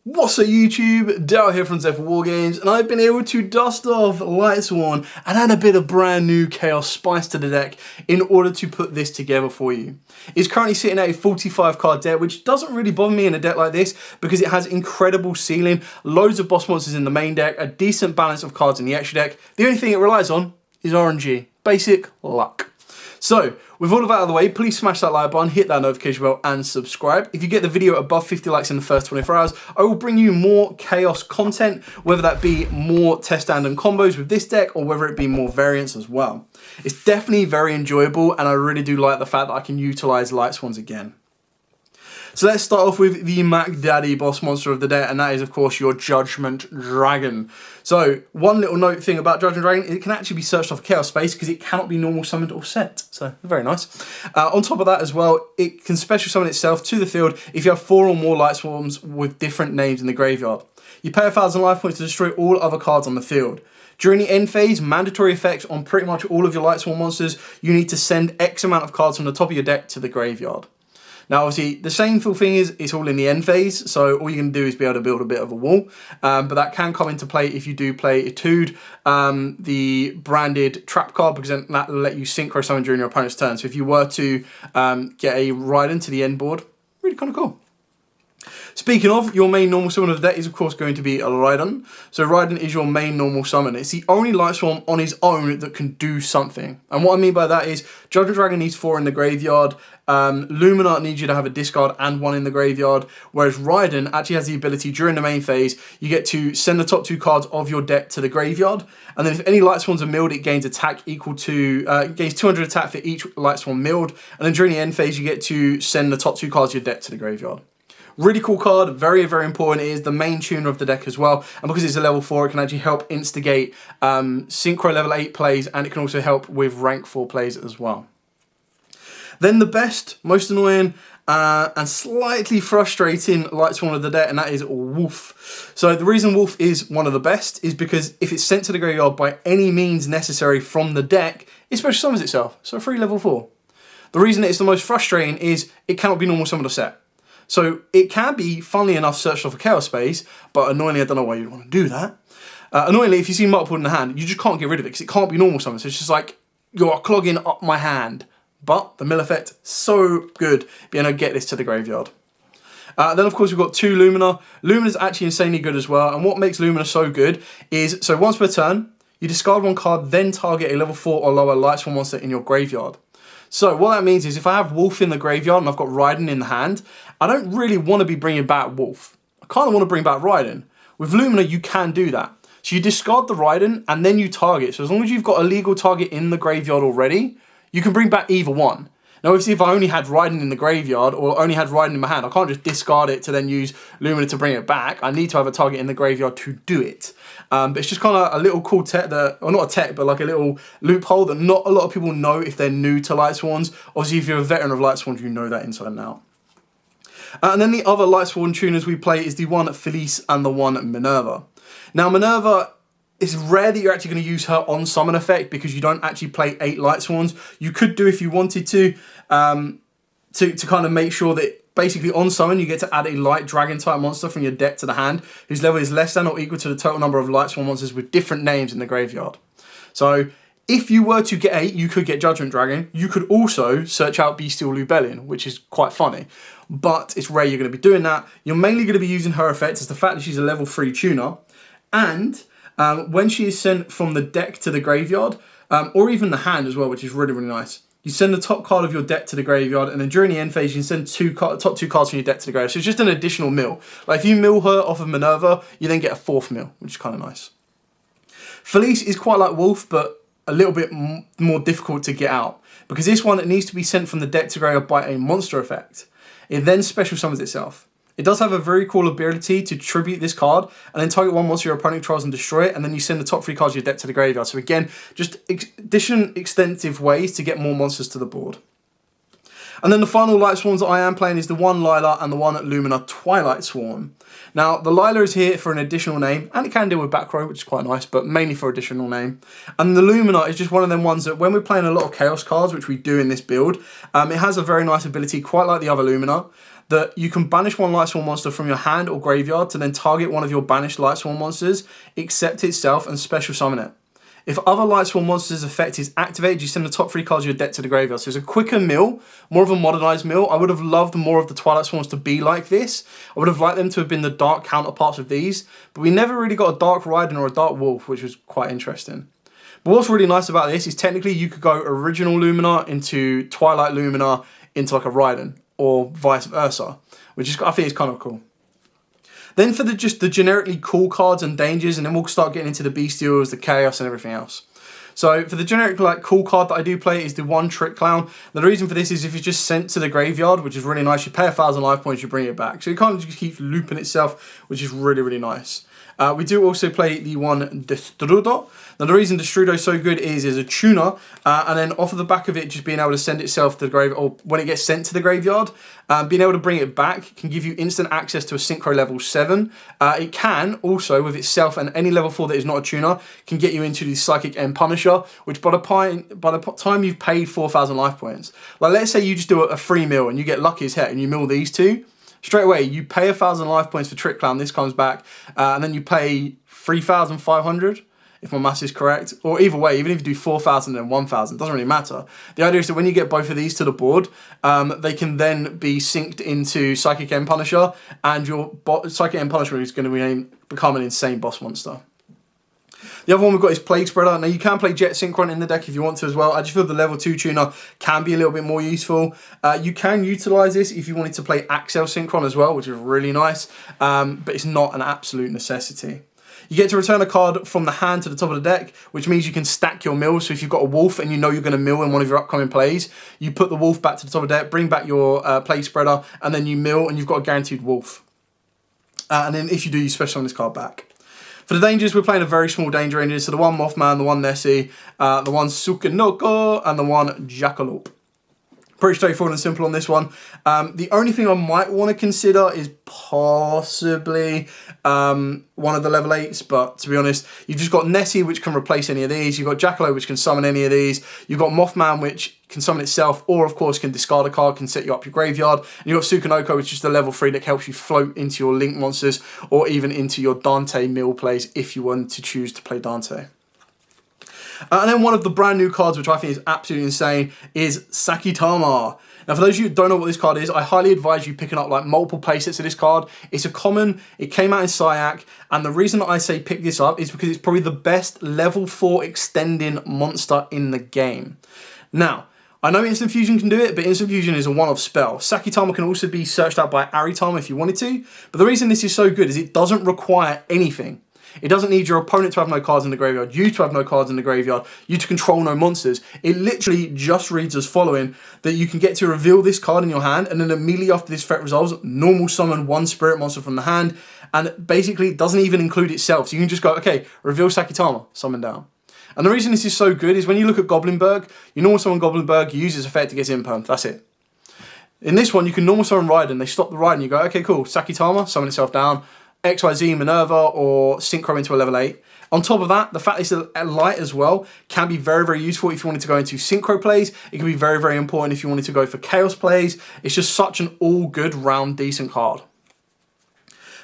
What's up YouTube, Daryl here from Zephyr Wargames, and I've been able to dust off Lightsworn and add a bit of brand new chaos spice to the deck in order to put this together for you. It's currently sitting at a 45 card deck, which doesn't really bother me in a deck like this because it has incredible ceiling, loads of boss monsters in the main deck, a decent balance of cards in the extra deck. The only thing it relies on is RNG, basic luck. So, with all of that out of the way, please smash that like button, hit that notification bell and subscribe. If you get the video above 50 likes in the first 24 hours, I will bring you more chaos content, whether that be more test stand and combos with this deck or whether it be more variants as well. It's definitely very enjoyable and I really do like the fact that I can utilize Lightsworns again. So let's start off with the Mac Daddy boss monster of the day, and that is of course your Judgment Dragon. So one little note thing about Judgment Dragon, it can actually be searched off chaos space because it cannot be normal summoned or set. So very nice. On top of that as well, it can special summon itself to the field if you have 4 or more Lightsworns with different names in the graveyard. You pay 1,000 life points to destroy all other cards on the field. During the end phase, mandatory effects on pretty much all of your Lightsworn monsters, you need to send X amount of cards from the top of your deck to the graveyard. Now, obviously, the shameful thing is it's all in the end phase, so all you're going to do is be able to build a bit of a wall. But that can come into play if you do play Etude, the branded trap card, because then that will let you synchro summon during your opponent's turn. So if you were to get a Raiden to the end board, really kind of cool. Speaking of, your main normal summon of the deck is of course going to be a Raiden. So Raiden is your main normal summon. It's the only Lightsworn on his own that can do something. And what I mean by that is, Judgment Dragon needs 4 in the graveyard, Lumina needs you to have a discard and 1 in the graveyard, whereas Raiden actually has the ability during the main phase, you get to send the top 2 cards of your deck to the graveyard, and then if any Lightsworns are milled, it gains attack equal to, it gains 200 attack for each Lightsworn milled, and then during the end phase you get to send the top 2 cards of your deck to the graveyard. Really cool card, very, very important. It is the main tuner of the deck as well. And because it's a level 4, it can actually help instigate Synchro level 8 plays, and it can also help with rank 4 plays as well. Then the best, most annoying, and slightly frustrating Lightsworn of the deck, and that is Wolf. So the reason Wolf is one of the best is because if it's sent to the graveyard by any means necessary from the deck, it special summons itself. So free level 4. The reason it's the most frustrating is it cannot be normal summoned or set. So it can be, funnily enough, searched off a chaos space, but annoyingly, I don't know why you'd want to do that. Annoyingly, if you see multiple in the hand, you just can't get rid of it because it can't be normal summon. So it's just like, you're clogging up my hand. But the mill effect, so good, being able to get this to the graveyard. Then of course we've got 2 Lumina. Lumina's actually insanely good as well, and what makes Lumina so good is, so once per turn, you discard 1 card, then target a level 4 or lower Lightsworn monster in your graveyard. So what that means is if I have Wolf in the graveyard and I've got Raiden in the hand, I don't really want to be bringing back Wolf. I kind of want to bring back Raiden. With Lumina, you can do that. So you discard the Raiden and then you target. So as long as you've got a legal target in the graveyard already, you can bring back either one. Now obviously if I only had Raiden in the graveyard or only had Raiden in my hand, I can't just discard it to then use Lumina to bring it back. I need to have a target in the graveyard to do it. But it's just kind of a little cool tech that, or not a tech, but like a little loophole that not a lot of people know if they're new to Lightsworns. Obviously if you're a veteran of Lightsworns, you know that inside and out. And then the other Lightsworn tuners we play is the one Felice and the one Minerva. Now Minerva, it's rare that you're actually going to use her on summon effect because you don't actually play 8 Lightsworns. You could do if you wanted to kind of make sure that basically on summon you get to add a light dragon type monster from your deck to the hand whose level is less than or equal to the total number of Lightsworn monsters with different names in the graveyard. So if you were to get 8, you could get Judgment Dragon. You could also search out Bestial Lubellion, which is quite funny. But it's rare you're going to be doing that. You're mainly going to be using her effect as the fact that she's a level 3 tuner. And when she is sent from the deck to the graveyard, or even the hand as well, which is really, really nice, you send the top card of your deck to the graveyard, and then during the end phase, you can send top 2 cards from your deck to the graveyard. So it's just an additional mill. Like if you mill her off of Minerva, you then get a 4th mill, which is kind of nice. Felice is quite like Wolf, but a little bit more difficult to get out. Because this one, it needs to be sent from the deck to graveyard by a monster effect. It then special summons itself. It does have a very cool ability to tribute this card and then target 1 monster your opponent tries and destroy it, and then you send the top 3 cards of your deck to the graveyard. So again, just extensive ways to get more monsters to the board. And then the final Lightsworns that I am playing is the one Lila and the one Lumina Twilight Swarm. Now, the Lila is here for an additional name, and it can deal with back row, which is quite nice, but mainly for additional name. And the Lumina is just one of them ones that when we're playing a lot of Chaos cards, which we do in this build, it has a very nice ability, quite like the other Lumina, that you can banish one Lightsworn monster from your hand or graveyard to then target one of your banished Lightsworn monsters, accept itself, and special summon it. If other Lightsworn monster's effect is activated, you send the top 3 cards of your deck to the graveyard. So it's a quicker mill, more of a modernized mill. I would have loved more of the Twilight Swarms to be like this. I would have liked them to have been the dark counterparts of these, but we never really got a Dark Raiden or a Dark Wolf, which was quite interesting. But what's really nice about this is technically you could go original Lumina into Twilight Lumina into like a Raiden, or vice versa, which is, I think is kind of cool. Then for just the generically cool cards and dangers, and then we'll start getting into the bestials, the chaos, and everything else. So for the generic like cool card that I do play is the 1 Trick Clown. Now, the reason for this is if it's just sent to the graveyard, which is really nice, you pay 1,000 life points, you bring it back. So it kind of just keeps looping itself, which is really, really nice. We do also play the 1 Destrudo. Now the reason Destrudo is so good is a tuner, and then off of the back of it just being able to send itself to the grave, or when it gets sent to the graveyard, being able to bring it back can give you instant access to a Synchro level 7. It can also, with itself and any level 4 that is not a tuner, can get you into the Psychic End Punisher, which by the time you've paid 4,000 life points, like let's say you just do a free mill and you get lucky as heck and you mill these two, straight away, you pay 1,000 life points for Trick Clown, this comes back, and then you pay 3,500, if my maths is correct. Or either way, even if you do 4,000 and 1,000, doesn't really matter. The idea is that when you get both of these to the board, they can then be synced into Psychic End Punisher, and your Psychic End Punisher is going to become an insane boss monster. The other one we've got is Plague Spreader. Now you can play Jet Synchron in the deck if you want to as well. I just feel the level 2 tuner can be a little bit more useful. You can utilize this if you wanted to play Axel Synchron as well, which is really nice, but it's not an absolute necessity. You get to return a card from the hand to the top of the deck, which means you can stack your mills. So if you've got a wolf and you know you're going to mill in one of your upcoming plays, you put the wolf back to the top of the deck, bring back your Plague Spreader, and then you mill and you've got a guaranteed wolf. And then if you do, you special summon this card back. For the dangers, we're playing a very small danger ranges. So the 1 Mothman, the 1 Nessie, the 1 Sukinoko, and the 1 Jackalope. Pretty straightforward and simple on this one. The only thing I might want to consider is possibly one of the level 8s, but to be honest, you've just got Nessie, which can replace any of these. You've got Jackalope, which can summon any of these. You've got Mothman, which can summon itself, or of course can discard a card, can set you up your graveyard. And you've got Sukinoko, which is just a level 3 that helps you float into your Link monsters, or even into your Dante mill plays if you want to choose to play Dante. And then one of the brand new cards, which I think is absolutely insane, is Sakitama. Now, for those of you who don't know what this card is, I highly advise you picking up like multiple playsets of this card. It's a common, it came out in Syac, and the reason that I say pick this up is because it's probably the best level 4 extending monster in the game. Now, I know Instant Fusion can do it, but Instant Fusion is a one-off spell. Sakitama can also be searched out by Aritama if you wanted to, but the reason this is so good is it doesn't require anything. It doesn't need your opponent to have no cards in the graveyard, you to have no cards in the graveyard, you to control no monsters. It literally just reads as following, that you can get to reveal this card in your hand, and then immediately after this threat resolves, normal summon 1 spirit monster from the hand, and basically it doesn't even include itself. So you can just go, okay, reveal Sakitama, summon down. And the reason this is so good is when you look at Goblinberg, you normal summon Goblinberg, you use its effect to get imperm, that's it. In this one, you can normal summon Raiden, they stop the Raiden, you go, okay, cool, Sakitama, summon itself down, XYZ Minerva or Synchro into a level 8. On top of that, the fact it's a light as well can be very, very useful if you wanted to go into Synchro plays. It can be very, very important if you wanted to go for Chaos plays. It's just such an all-good, round, decent card.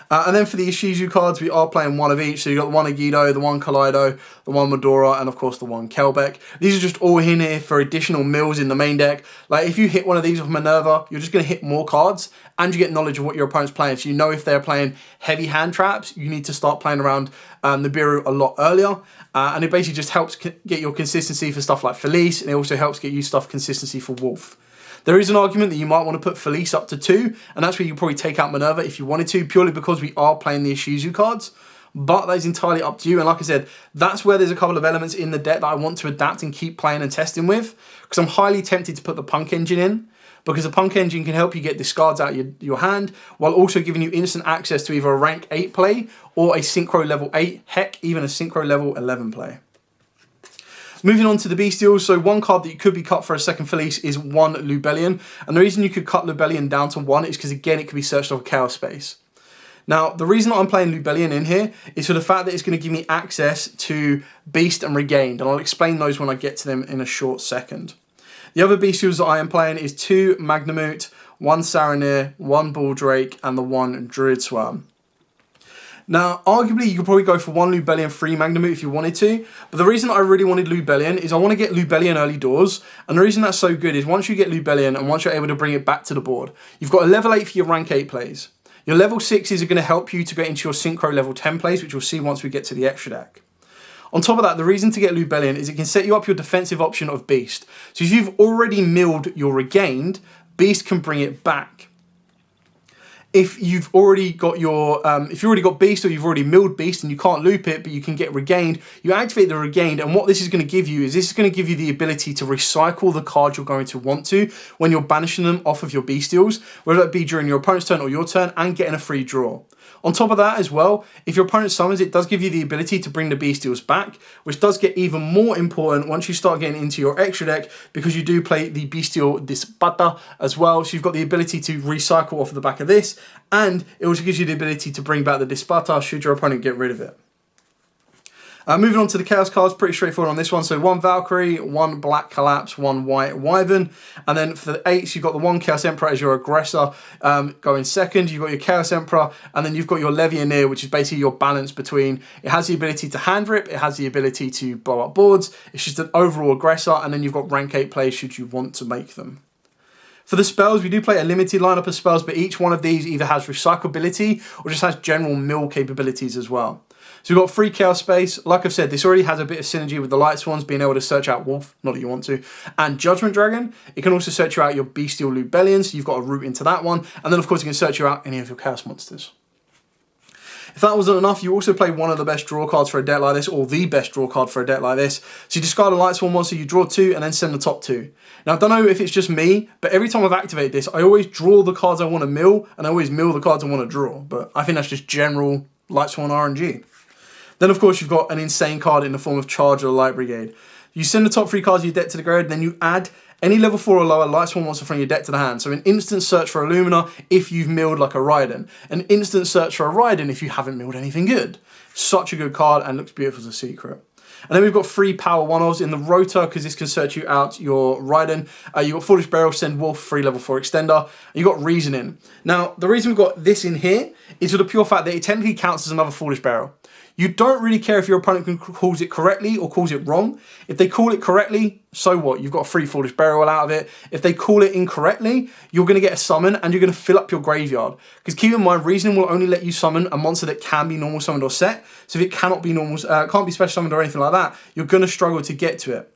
And then for the Ishizu cards, we are playing one of each. So you've got the 1 Agido, the 1 Kaleido, the 1 Medora, and of course the 1 Kelbeck. These are just all in here for additional mills in the main deck. Like if you hit one of these with Minerva, you're just going to hit more cards, and you get knowledge of what your opponent's playing. So you know if they're playing heavy hand traps, you need to start playing around Nibiru a lot earlier. And it basically just helps get your consistency for stuff like Felice, and it also helps get you stuff consistency for Wolf. There is an argument that you might want to put Felice up to 2, and that's where you probably take out Minerva if you wanted to, purely because we are playing the Ishizu cards. But that is entirely up to you, and like I said, that's where there's a couple of elements in the deck that I want to adapt and keep playing and testing with, because I'm highly tempted to put the Punk Engine in, because the Punk Engine can help you get discards out of your hand, while also giving you instant access to either a rank 8 play, or a Synchro level 8, heck, even a Synchro level 11 play. Moving on to the bestials, so one card that you could be cut for a second Felice is 1 Lubellion, and the reason you could cut Lubellion down to 1 is because again it could be searched off Chaos space. Now the reason I'm playing Lubellion in here is for the fact that it's going to give me access to Beast and Regained, and I'll explain those when I get to them in a short second. The other bestials that I am playing is 2 Magnamut, 1 Saronir, 1 Baldrake, and the 1 Druid Swarm. Now, arguably, you could probably go for 1 Lubellion, 3 Magnamut if you wanted to, but the reason I really wanted Lubellion is I want to get Lubellion early doors, and the reason that's so good is once you get Lubellion and once you're able to bring it back to the board, you've got a level 8 for your rank 8 plays. Your level 6s are going to help you to get into your Synchro level 10 plays, which we'll see once we get to the extra deck. On top of that, the reason to get Lubellion is it can set you up your defensive option of Beast. So if you've already milled your Regained, Beast can bring it back. If you've already got your, if you've already got Beast or you've already milled Beast and you can't loop it, but you can get Regained, you activate the Regained, and what this is going to give you is this is going to give you the ability to recycle the cards you're going to want to when you're banishing them off of your Bestials, whether that be during your opponent's turn or your turn, and getting a free draw. On top of that as well, if your opponent summons, it does give you the ability to bring the Bestials back, which does get even more important once you start getting into your extra deck because you do play the Bestial Dispata as well. So you've got the ability to recycle off of the back of this, and it also gives you the ability to bring back the Dispata should your opponent get rid of it. Moving on to the Chaos cards, pretty straightforward on this one. So 1 Valkyrie, 1 Black Collapse, 1 White Wyvern. And then for the 8s, you've got the 1 Chaos Emperor as your aggressor going second. You've got your Chaos Emperor, and then you've got your Legionnaire, which is basically your balance between, it has the ability to hand rip, it has the ability to blow up boards. It's just an overall aggressor, and then you've got rank 8 plays should you want to make them. For the spells, we do play a limited lineup of spells, but each one of these either has recyclability or just has general mill capabilities as well. So we've got free Chaos Space. Like I've said, this already has a bit of synergy with the Lightsworns, being able to search out Wolf, not that you want to, and Judgment Dragon. It can also search you out your Bestial Lubellion, so you've got a route into that one. And then, of course, it can search you out any of your Chaos monsters. If that wasn't enough, you also play one of the best draw cards for a deck like this, or the best draw card for a deck like this. So you discard a Lightsworn monster, you draw 2, and then send the top 2. Now, I don't know if it's just me, but every time I've activated this, I always draw the cards I want to mill, and I always mill the cards I want to draw. But I think that's just general Lightsworn RNG. Then, of course, you've got an insane card in the form of Charge of the Light Brigade. You send the top 3 cards of your deck to the graveyard, then you add any level 4 or lower Lightsworn monster from your deck to the hand. So an instant search for Illumina if you've milled like a Raiden. An instant search for a Raiden if you haven't milled anything good. Such a good card and looks beautiful as a secret. And then we've got 3 power 1-offs in the Rotor, because this can search you out your Raiden. You've got Foolish Burial, send Wolf, 3 level 4 extender. And you've got Reasoning. Now, the reason we've got this in here is for the pure fact that it technically counts as another Foolish Burial. You don't really care if your opponent calls it correctly or calls it wrong. If they call it correctly, so what? You've got a free Foolish Burial out of it. If they call it incorrectly, you're going to get a summon and you're going to fill up your graveyard. Because keep in mind, Reasoning will only let you summon a monster that can be normal summoned or set. So if it cannot be normal, can't be special summoned or anything like that, you're going to struggle to get to it.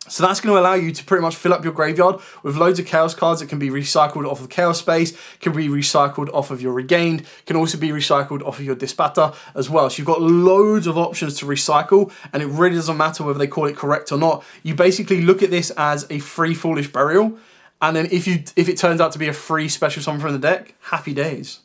So that's going to allow you to pretty much fill up your graveyard with loads of Chaos cards that can be recycled off of Chaos Space, can be recycled off of your Regained, can also be recycled off of your Dispata as well. So you've got loads of options to recycle, and it really doesn't matter whether they call it correct or not. You basically look at this as a free Foolish Burial, and then if it turns out to be a free special summon from the deck, happy days.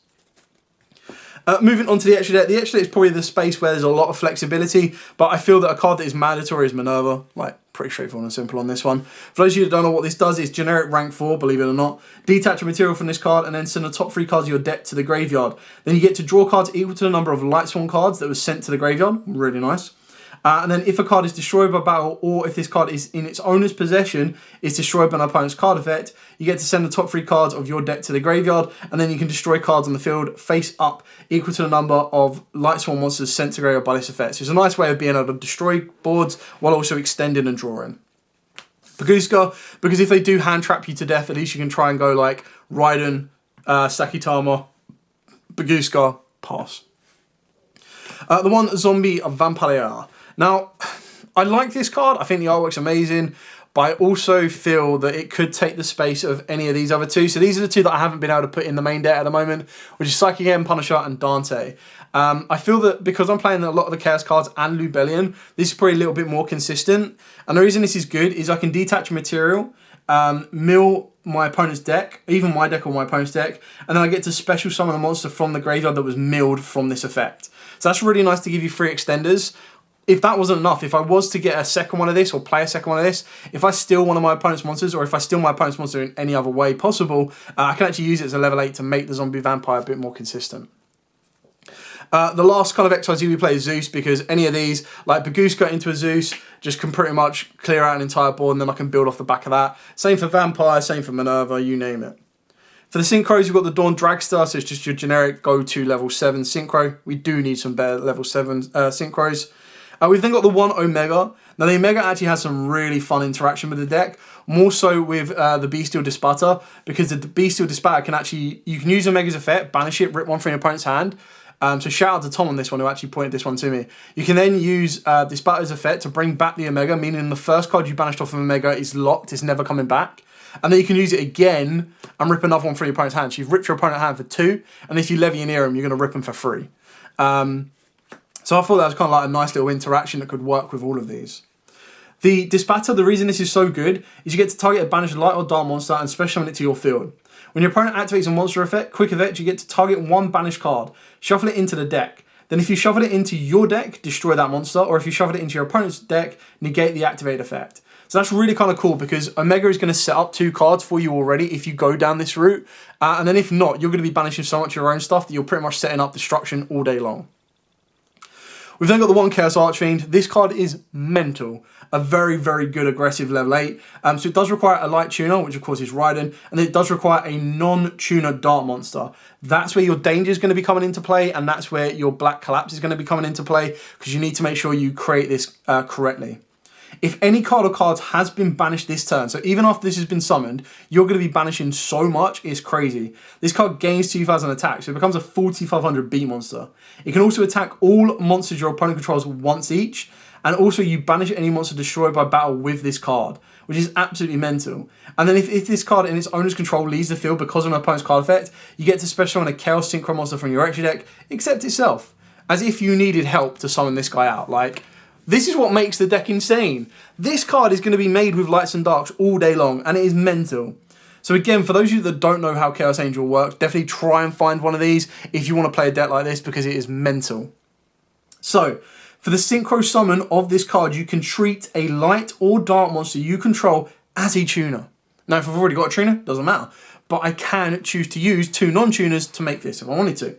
Moving on to the extra deck. The extra deck is probably the space where there's a lot of flexibility, but I feel that a card that is mandatory is Minerva. Like, pretty straightforward and simple on this one. For those of you that don't know what this does, it's generic rank 4, believe it or not. Detach a material from this card and then send the top 3 cards of your deck to the graveyard. Then you get to draw cards equal to the number of Lightsworn cards that was sent to the graveyard. Really nice. And then if a card is destroyed by battle, or if this card is in its owner's possession, is destroyed by an opponent's card effect, you get to send the top 3 cards of your deck to the graveyard, and then you can destroy cards on the field face up equal to the number of Lightsworn monsters sent to graveyard by this effect. So it's a nice way of being able to destroy boards while also extending and drawing. Baguska, because if they do hand trap you to death, at least you can try and go like Raiden, Sakitama, Baguska, pass. The 1 Zombie Vampire. Now, I like this card. I think the artwork's amazing, but I also feel that it could take the space of any of these other 2. So these are the 2 that I haven't been able to put in the main deck at the moment, which is Psychic End, Punisher, and Dante. I feel that because I'm playing a lot of the Chaos cards and Lubellion, this is probably a little bit more consistent. And the reason this is good is I can detach material, mill my opponent's deck, even my deck or my opponent's deck, and then I get to special summon a monster from the graveyard that was milled from this effect. So that's really nice to give you 3 extenders. If that wasn't enough, if I was to get a second one of this or play a second one of this, if I steal one of my opponent's monsters, or if I steal my opponent's monster in any other way possible, I can actually use it as a level 8 to make the zombie vampire a bit more consistent. The last kind of XYZ we play is Zeus, because any of these, like Baguska into a Zeus, just can pretty much clear out an entire board, and then I can build off the back of that. Same for Vampire, same for Minerva, you name it. For the synchros, you've got the Dawn Dragster, so it's just your generic go-to level 7 synchro. We do need some better level 7 synchros. We've then got the one Omega. Now the Omega actually has some really fun interaction with the deck, more so with the Bestial Dispatter, because the Bestial Dispatter can actually, you can use Omega's effect, banish it, rip one from your opponent's hand. So shout out to Tom on this one who actually pointed this one to me. You can then use Dispater's effect to bring back the Omega, meaning the first card you banished off of Omega is locked, it's never coming back. And then you can use it again and rip another one from your opponent's hand. So you've ripped your opponent's hand for 2, and if you levy near him, you're going to rip him for 3. So I thought that was kind of like a nice little interaction that could work with all of these. The Dispatter, the reason this is so good is you get to target a banished light or dark monster and special summon it to your field. When your opponent activates a monster effect, quick effect, you get to target one banished card, shuffle it into the deck. Then if you shuffle it into your deck, destroy that monster, or if you shuffle it into your opponent's deck, negate the activate effect. So that's really kind of cool because Omega is going to set up 2 cards for you already if you go down this route. And then if not, you're going to be banishing so much of your own stuff that you're pretty much setting up destruction all day long. We've then got the one Chaos Archfiend. This card is mental. A very, very good aggressive level 8. So it does require a light tuner, which of course is Raiden, and it does require a non-tuner dart monster. That's where your danger is going to be coming into play, and that's where your black collapse is going to be coming into play, because you need to make sure you create this correctly. If any card or cards has been banished this turn, so even after this has been summoned, you're going to be banishing so much, it's crazy. This card gains 2,000 attack, so it becomes a 4,500 beat monster. It can also attack all monsters your opponent controls once each, and also you banish any monster destroyed by battle with this card, which is absolutely mental. And then if this card in its owner's control leaves the field because of an opponent's card effect, you get to special summon a Chaos Synchro monster from your extra deck, except itself, as if you needed help to summon this guy out. Like, this is what makes the deck insane. This card is going to be made with lights and darks all day long, and it is mental. So again, for those of you that don't know how Chaos Angel works, definitely try and find one of these if you want to play a deck like this, because it is mental. So, for the Synchro Summon of this card, you can treat a light or dark monster you control as a tuner. Now, if I've already got a tuner, doesn't matter. But I can choose to use 2 non-tuners to make this if I wanted to.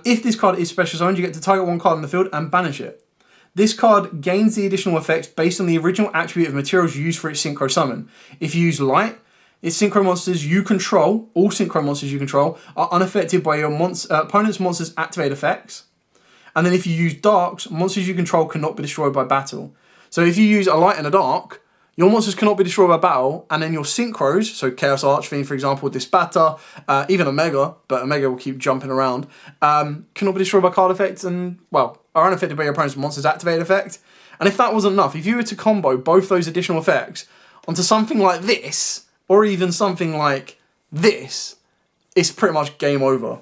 If this card is special summoned, you get to target one card in the field and banish it. This card gains the additional effects based on the original attribute of materials used for its Synchro Summon. If you use light, its Synchro monsters you control, all Synchro monsters you control, are unaffected by your opponent's monsters' activate effects. And then if you use darks, monsters you control cannot be destroyed by battle. So if you use a light and a dark, your monsters cannot be destroyed by battle, and then your synchros, so Chaos Archfiend, for example, Dispatter, even Omega, but Omega will keep jumping around, cannot be destroyed by card effects and, well, are unaffected by your opponent's monster's activate effect. And if that wasn't enough, if you were to combo both those additional effects onto something like this, or even something like this, it's pretty much game over.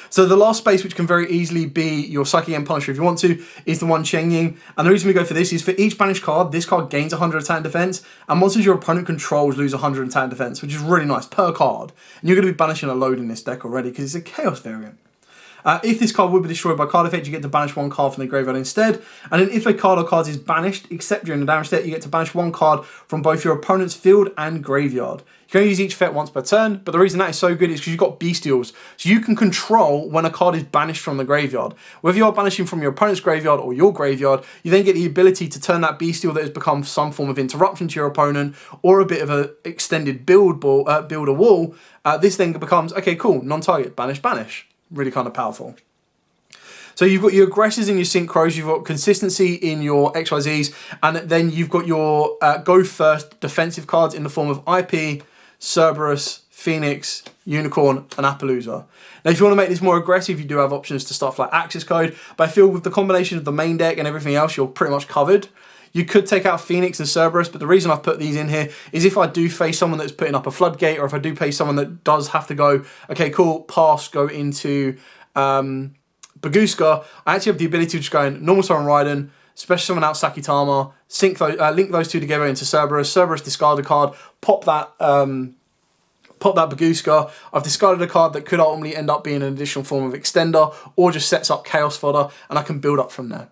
So the last space, which can very easily be your Psychic End Punisher if you want to, is the one Cheng Ying. And the reason we go for this is for each banished card, this card gains 100 attack and defense, and monsters your opponent controls lose 100 attack and defense, which is really nice per card. And you're going to be banishing a load in this deck already because it's a Chaos variant. If this card would be destroyed by card effect, you get to banish one card from the graveyard instead. And then if a card or cards is banished, except during the damage step, you get to banish one card from both your opponent's field and graveyard. You can only use each effect once per turn, but the reason that is so good is because you've got Bestials. So you can control when a card is banished from the graveyard. Whether you're banishing from your opponent's graveyard or your graveyard, you then get the ability to turn that Bestial that has become some form of interruption to your opponent or a bit of an extended build a wall. This then becomes, okay, cool, non-target, banish, banish. Really kind of powerful. So you've got your aggressors and your synchros, you've got consistency in your XYZs, and then you've got your go first defensive cards in the form of IP, Cerberus, Phoenix, Unicorn, and Appaloosa. Now if you want to make this more aggressive, you do have options to stuff like Access Code, but I feel with the combination of the main deck and everything else, you're pretty much covered. You could take out Phoenix and Cerberus, but the reason I've put these in here is if I do face someone that's putting up a floodgate, or if I do face someone that does have to go, okay, cool, pass, go into Baguska, I actually have the ability to just go in normal summon Raiden, special summon out Sakitama, link those two together into Cerberus, discard a card, pop that Baguska. I've discarded a card that could ultimately end up being an additional form of extender, or just sets up Chaos Fodder, and I can build up from there.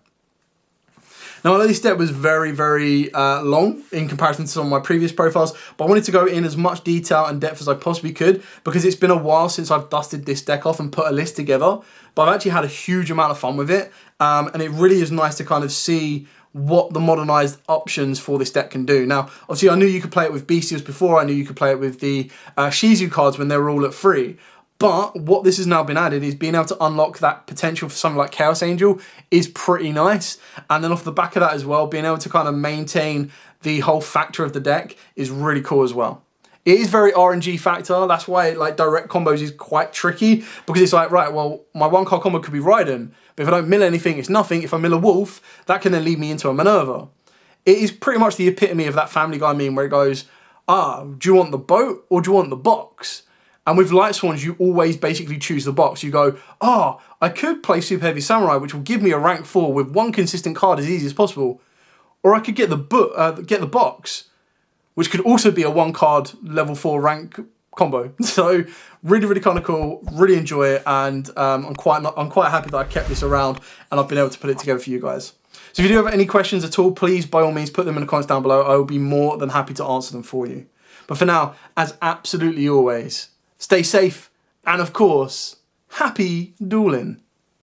Now, I know this deck was very, very long in comparison to some of my previous profiles, but I wanted to go in as much detail and depth as I possibly could because it's been a while since I've dusted this deck off and put a list together, but I've actually had a huge amount of fun with it, and it really is nice to kind of see what the modernized options for this deck can do. Now, obviously, I knew you could play it with Bestials before. I knew you could play it with the Shizu cards when they were all at 3. But what this has now been added is being able to unlock that potential for something like Chaos Angel is pretty nice. And then off the back of that as well, being able to kind of maintain the whole factor of the deck is really cool as well. It is very RNG factor. That's why like direct combos is quite tricky, because it's like, right, well, my 1-card combo could be Raiden, but if I don't mill anything, it's nothing. If I mill a Wolf, that can then lead me into a Minerva. It is pretty much the epitome of that Family Guy meme where it goes, do you want the boat or do you want the box? And with Lightsworns, you always basically choose the box. You go, I could play Super Heavy Samurai, which will give me a rank 4 with one consistent card as easy as possible. Or I could get the box, which could also be a 1-card level 4 rank combo. So really, really kind of cool. Really enjoy it, and I'm quite happy that I kept this around and I've been able to put it together for you guys. So if you do have any questions at all, please by all means put them in the comments down below. I will be more than happy to answer them for you. But for now, as absolutely always, stay safe, and of course, happy dueling.